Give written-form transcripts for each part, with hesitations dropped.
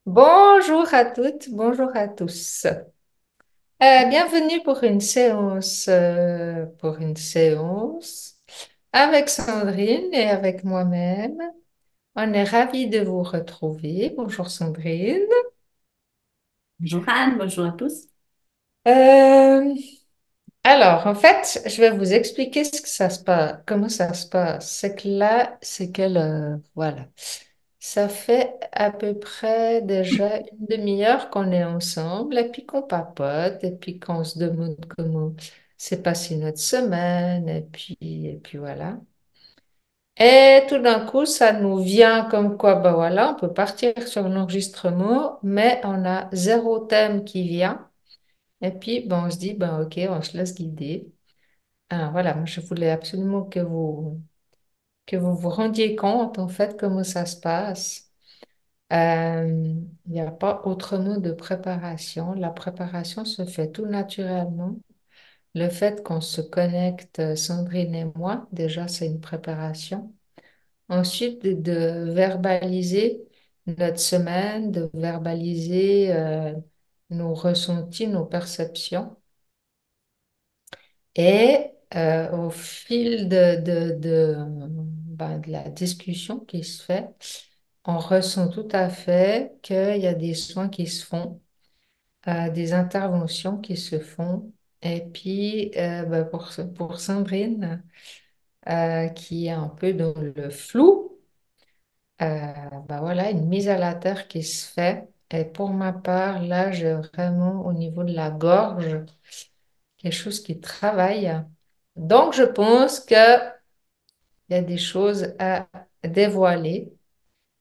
Bonjour à toutes, bonjour à tous. Bienvenue pour une séance avec Sandrine et avec moi-même. On est ravis de vous retrouver. Bonjour Sandrine. Bonjour Anne, bonjour à tous. Euh, alors, en fait, je vais vous expliquer ce que ça se passe, comment ça se passe. C'est que là, c'est quelle heure? Voilà. Ça fait à peu près déjà une demi-heure qu'on est ensemble et puis qu'on papote et puis qu'on se demande comment s'est passée notre semaine et puis voilà. Et tout d'un coup, ça nous vient comme quoi, ben voilà, on peut partir sur l'enregistrement, mais on a zéro thème qui vient. Et puis, ben, on se dit, ben ok, on se laisse guider. Alors voilà, moi je voulais absolument que vous vous rendiez compte en fait comment ça se passe. Il n'y a pas autrement de préparation. La préparation se fait tout naturellement. Le fait qu'on se connecte, Sandrine et moi, déjà, c'est une préparation. Ensuite, de verbaliser notre semaine, de verbaliser nos ressentis, nos perceptions. Et au fil de la discussion qui se fait, on ressent tout à fait qu'il y a des soins qui se font, des interventions qui se font. Et puis, pour Sandrine, qui est un peu dans le flou, voilà, une mise à la terre qui se fait. Et pour ma part, là, j'ai vraiment au niveau de la gorge quelque chose qui travaille. Donc, je pense qu'il y a des choses à dévoiler,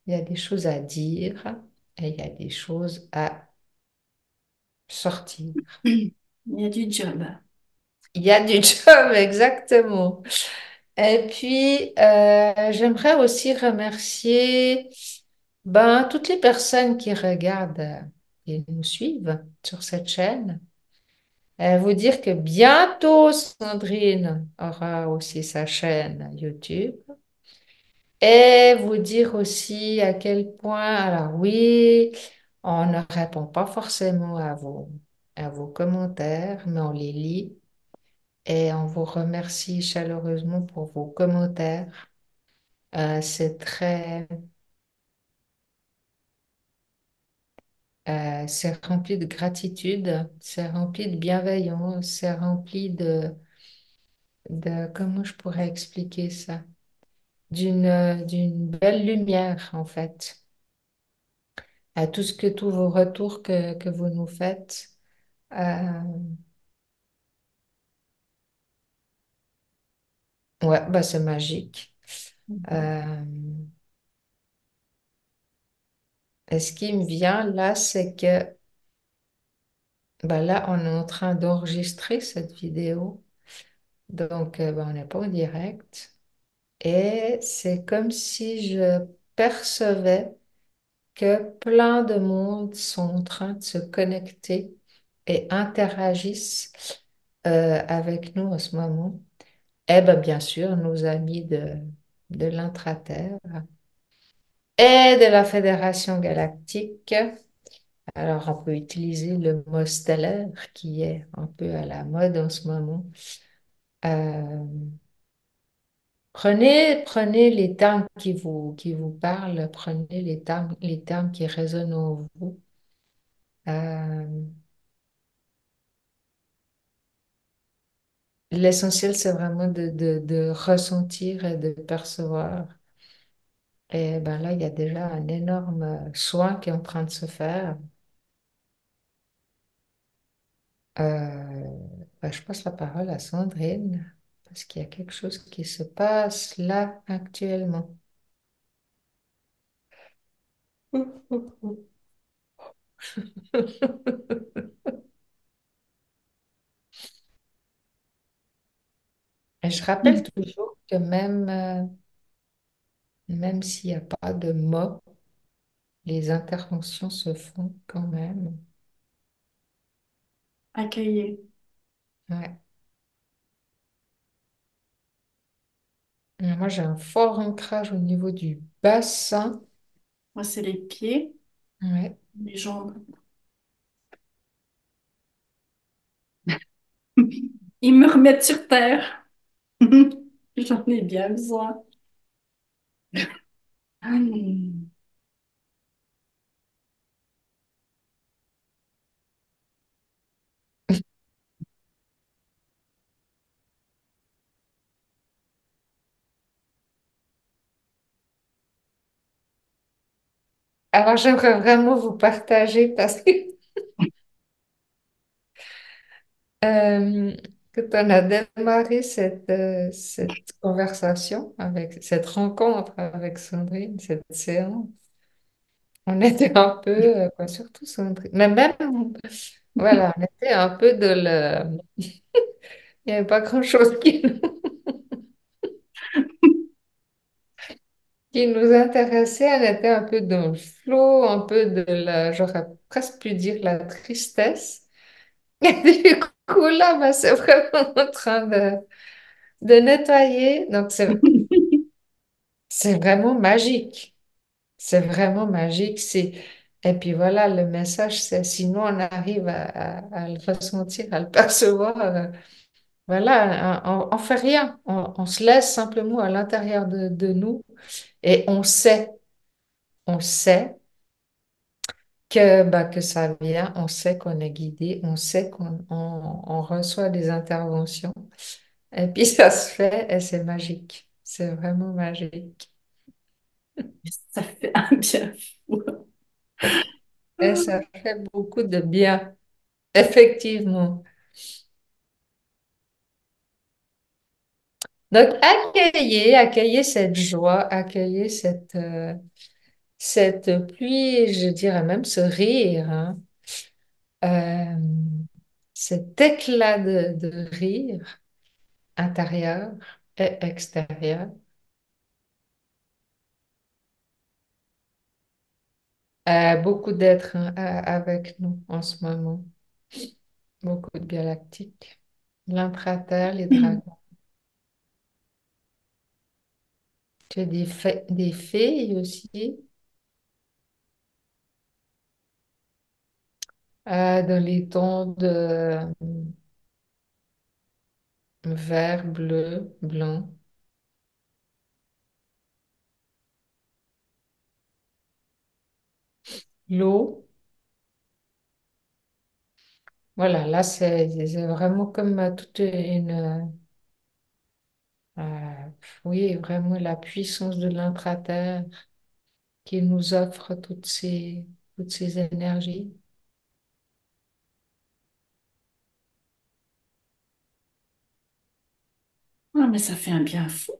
il y a des choses à dire et il y a des choses à sortir. Il y a du job. Il y a du job, exactement. Et puis, j'aimerais aussi remercier toutes les personnes qui regardent et nous suivent sur cette chaîne. Vous dire que bientôt, Sandrine aura aussi sa chaîne YouTube. Et vous dire aussi à quel point, alors oui, on ne répond pas forcément à vos commentaires, mais on les lit et on vous remercie chaleureusement pour vos commentaires. C'est rempli de gratitude, c'est rempli de bienveillance, c'est rempli comment je pourrais expliquer ça? D'une belle lumière en fait. À tous vos retours que vous nous faites. Euh, ouais, c'est magique. Mhm. Euh, et ce qui me vient là, c'est que là, on est en train d'enregistrer cette vidéo. Donc, on n'est pas en direct. Et c'est comme si je percevais que plein de monde sont en train de se connecter et interagissent avec nous en ce moment. Et bien sûr, nos amis de l'Intraterre et de la Fédération galactique. Alors, on peut utiliser le mot stellaire qui est un peu à la mode en ce moment. Euh, prenez les termes qui vous parlent, prenez les termes qui résonnent en vous. Euh, L'essentiel, c'est vraiment de ressentir et de percevoir. Et là, il y a déjà un énorme soin qui est en train de se faire. Euh, je passe la parole à Sandrine parce qu'il y a quelque chose qui se passe là actuellement. Et je rappelle toujours que même s'il n'y a pas de mots, les interventions se font quand même. Accueillir. Ouais. Et moi, j'ai un fort ancrage au niveau du bassin. Moi, c'est les pieds. Ouais. les jambes. Ils me remettent sur terre. J'en ai bien besoin. Alors, j'aimerais vraiment vous partager parce que euh, quand on a démarré cette conversation avec cette rencontre avec Sandrine, cette séance, on était un peu, quoi, surtout Sandrine, mais même, voilà, on était un peu de le, il n'y avait pas grand-chose qui nous intéressait, on était un peu dans le flot, un peu de la, j'aurais presque pu dire la tristesse. Et du coup, là, bah, c'est vraiment en train de nettoyer. Donc, c'est vraiment magique. C'est vraiment magique. Et puis voilà, le message, c'est sinon on arrive à le ressentir, à le percevoir. Voilà, on fait rien. On se laisse simplement à l'intérieur de nous et on sait que ça vient, on sait qu'on est guidé, on sait on reçoit des interventions. Et puis ça se fait et c'est magique. C'est vraiment magique. Ça fait un bien fou. Et ça fait beaucoup de bien, effectivement. Donc, accueillez cette joie, accueillez cette pluie, je dirais même ce rire, hein. Euh, Cet éclat de rire intérieur et extérieur. Beaucoup d'êtres hein, avec nous en ce moment, beaucoup de galactiques, l'intraterre, les dragons. Tu as des fées aussi, dans les tons de vert, bleu, blanc. L'eau, voilà, là c'est vraiment comme toute euh, oui, vraiment la puissance de l'intraterre qui nous offre toutes ces énergies. Ah, mais ça fait un bien fou.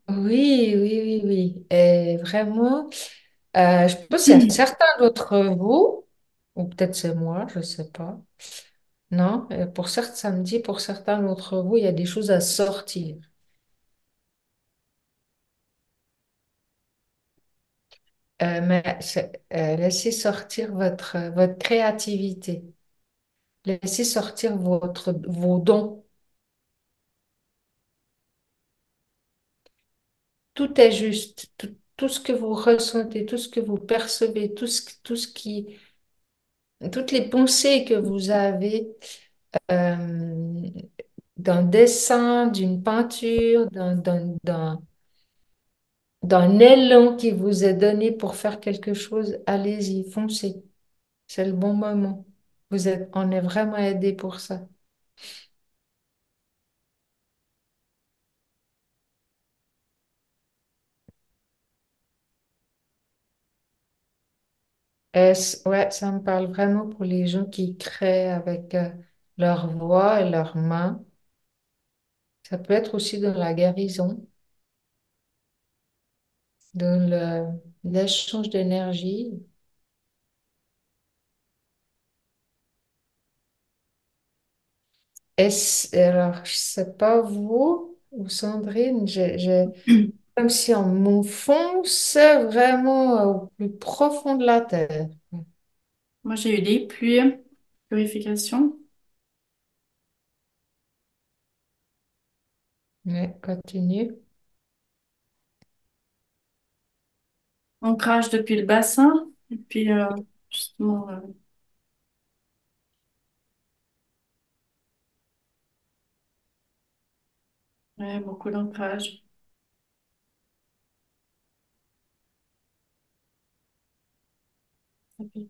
Oui, oui, oui, oui. Et vraiment, je pense qu'il y a certains d'entre vous, ou peut-être c'est moi, je ne sais pas. Non, pour certains, samedi, pour certains d'entre vous, il y a des choses à sortir. Laissez sortir votre créativité. Laissez sortir vos dons. Tout est juste. Tout ce que vous ressentez, tout ce que vous percevez, tout ce qui, toutes les pensées que vous avez euh, d'un dessin, d'une peinture, d'un élan qui vous est donné pour faire quelque chose, allez-y, foncez. C'est le bon moment. On est vraiment aidé pour ça. Ouais, ça me parle vraiment pour les gens qui créent avec leur voix et leurs mains. Ça peut être aussi dans la guérison, dans l'échange d'énergie. Alors, je sais pas vous ou Sandrine, comme si on m'enfonçait vraiment au plus profond de la terre. Moi, j'ai eu des pluies, purification. Ouais, continue. On crache depuis le bassin. Et puis, Justement, ouais, beaucoup d'ancrage. Ça fait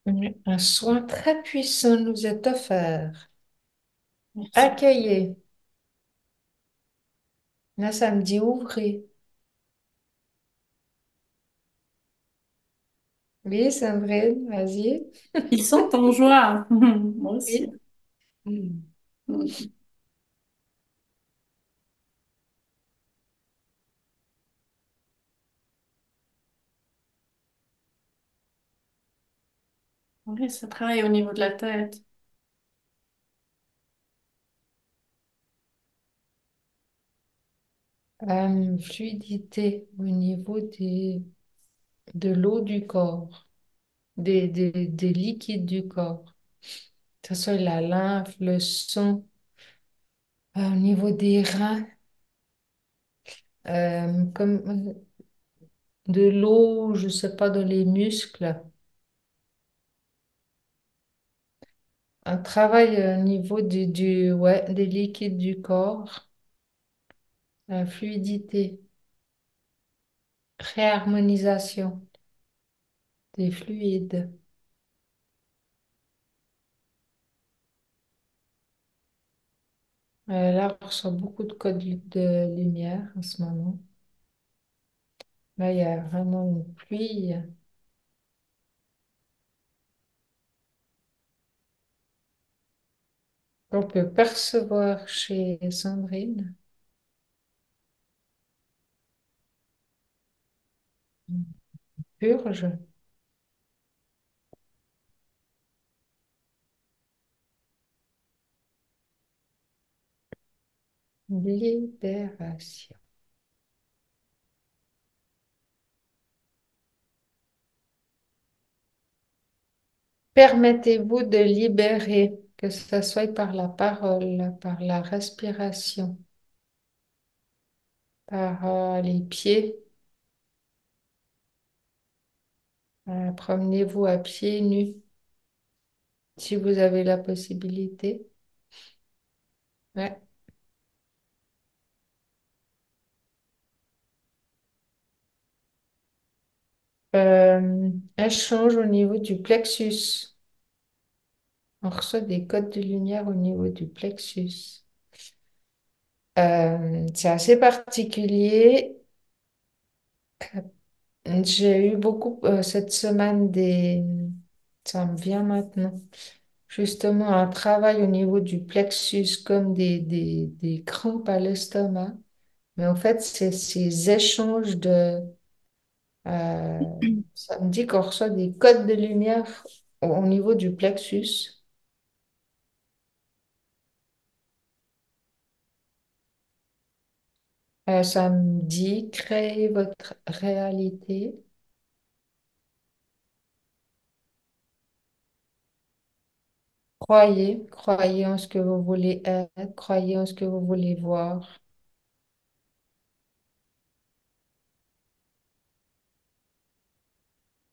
Oui, un soin très puissant nous est offert. merci. Accueillez. Là, ça me dit ouvrez. Oui, Sandrine, vas-y. Ils sont en joie. Moi aussi. Oui. Mm. Mm. Oui, ça travaille au niveau de la tête. Fluidité au niveau de l'eau du corps, des liquides du corps, que ce soit la lymphe, le sang, au niveau des reins, comme de l'eau, je sais pas, dans les muscles. Un travail au niveau ouais, des liquides du corps, la fluidité, réharmonisation des fluides. Là, on reçoit beaucoup de codes de lumière en ce moment. Là, il y a vraiment une pluie qu'on peut percevoir chez Sandrine. Purge, libération. Permettez-vous de libérer, que ce soit par la parole, par la respiration, par les pieds. Promenez-vous à pieds nus si vous avez la possibilité. Ouais. Échange au niveau du plexus. On reçoit des codes de lumière au niveau du plexus. C'est assez particulier. J'ai eu beaucoup cette semaine ça me vient maintenant, justement un travail au niveau du plexus comme des crampes à l'estomac. Mais en fait, c'est ces échanges euh, ça me dit qu'on reçoit des codes de lumière au niveau du plexus. Ça me dit créer votre réalité. Croyez en ce que vous voulez être, croyez en ce que vous voulez voir.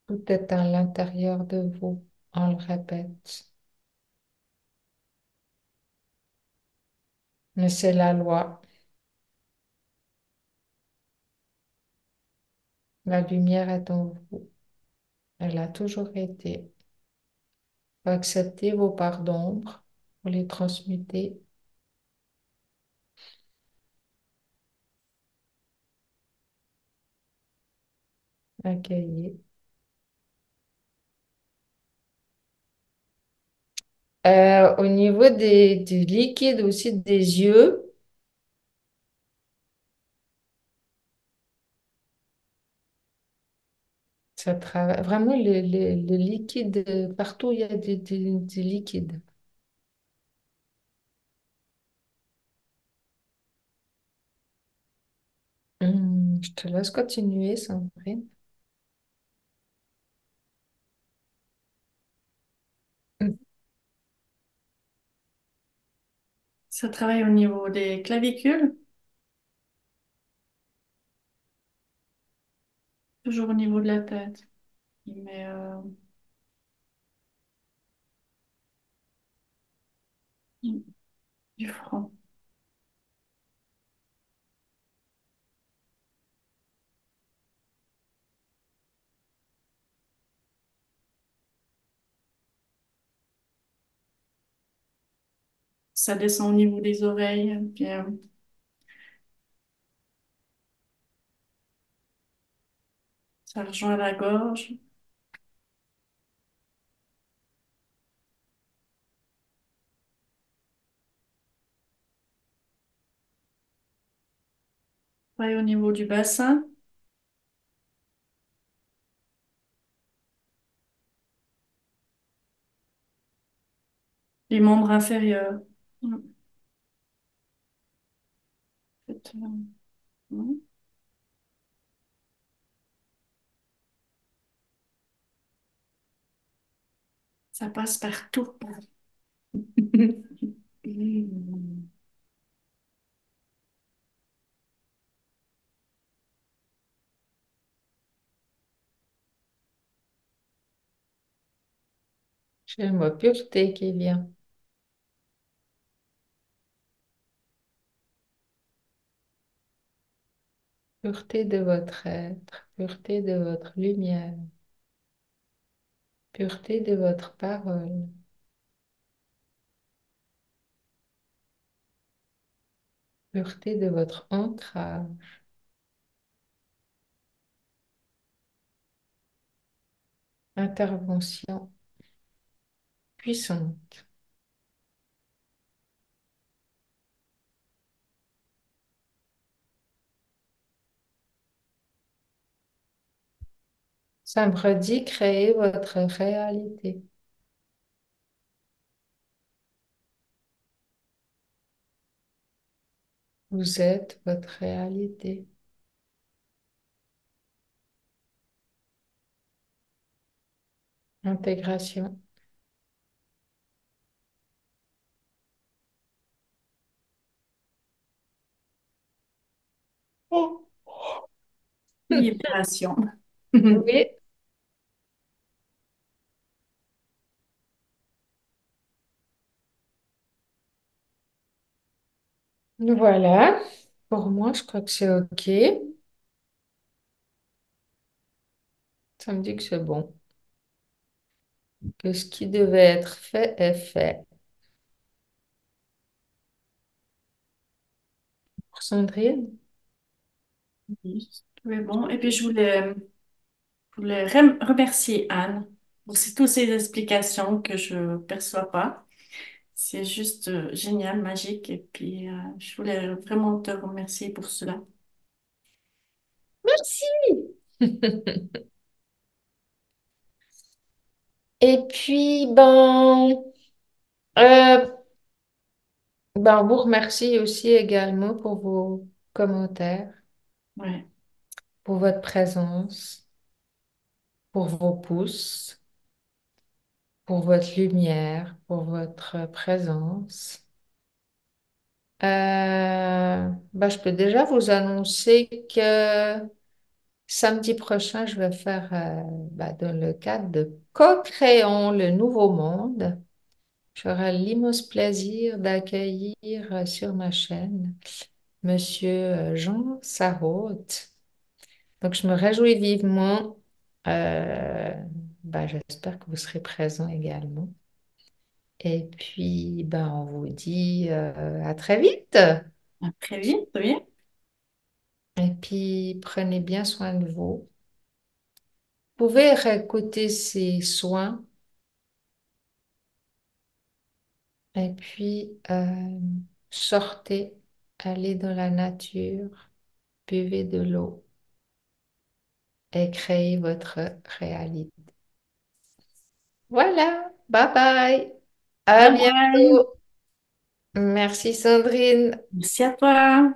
Tout est à l'intérieur de vous. On le répète. Mais c'est la loi. La lumière est en vous. Elle a toujours été. Faut accepter vos parts d'ombre pour les transmuter, accueillir. Au niveau du liquide aussi des yeux, ça travaille. Vraiment, le liquide, partout, il y a du liquide. Je te laisse continuer, Sandrine. Ça travaille au niveau des clavicules, toujours au niveau de la tête. Mais du front. Ça descend au niveau des oreilles, puis ça rejoint la gorge. Travaille au niveau du bassin, les membres inférieurs. Mm. Peut-être, mm. Ça passe partout. Mm. J'ai le mot pureté qui vient. Pureté de votre être, pureté de votre lumière, pureté de votre parole, pureté de votre ancrage, intervention puissante. Ça me redit créer votre réalité. Vous êtes votre réalité. Intégration. Oh. Libération. Oui, voilà. Pour moi, je crois que c'est OK. Ça me dit que c'est bon. Que ce qui devait être fait est fait. Pour Sandrine? Oui, oui, bon. Et puis, je voulais remercier Anne pour toutes ces explications que je ne perçois pas. C'est juste génial, magique. Et puis, je voulais vraiment te remercier pour cela. Merci. Et puis, euh, on vous remercie aussi également pour vos commentaires, Ouais. pour votre présence, pour vos pouces, pour votre lumière, pour votre présence. Je peux déjà vous annoncer que samedi prochain, je vais faire, dans le cadre de Co-créons le nouveau monde, j'aurai l'immense plaisir d'accueillir sur ma chaîne Monsieur Jean Sarraute. Donc, je me réjouis vivement. Euh, J'espère que vous serez présents également. Et puis, on vous dit à très vite. À très vite, oui. Et puis, prenez bien soin de vous. Vous pouvez réécouter ces soins et puis sortez, allez dans la nature, buvez de l'eau et créez votre réalité. Voilà, bye bye. À Bye bye. bientôt. Merci Sandrine. Merci à toi.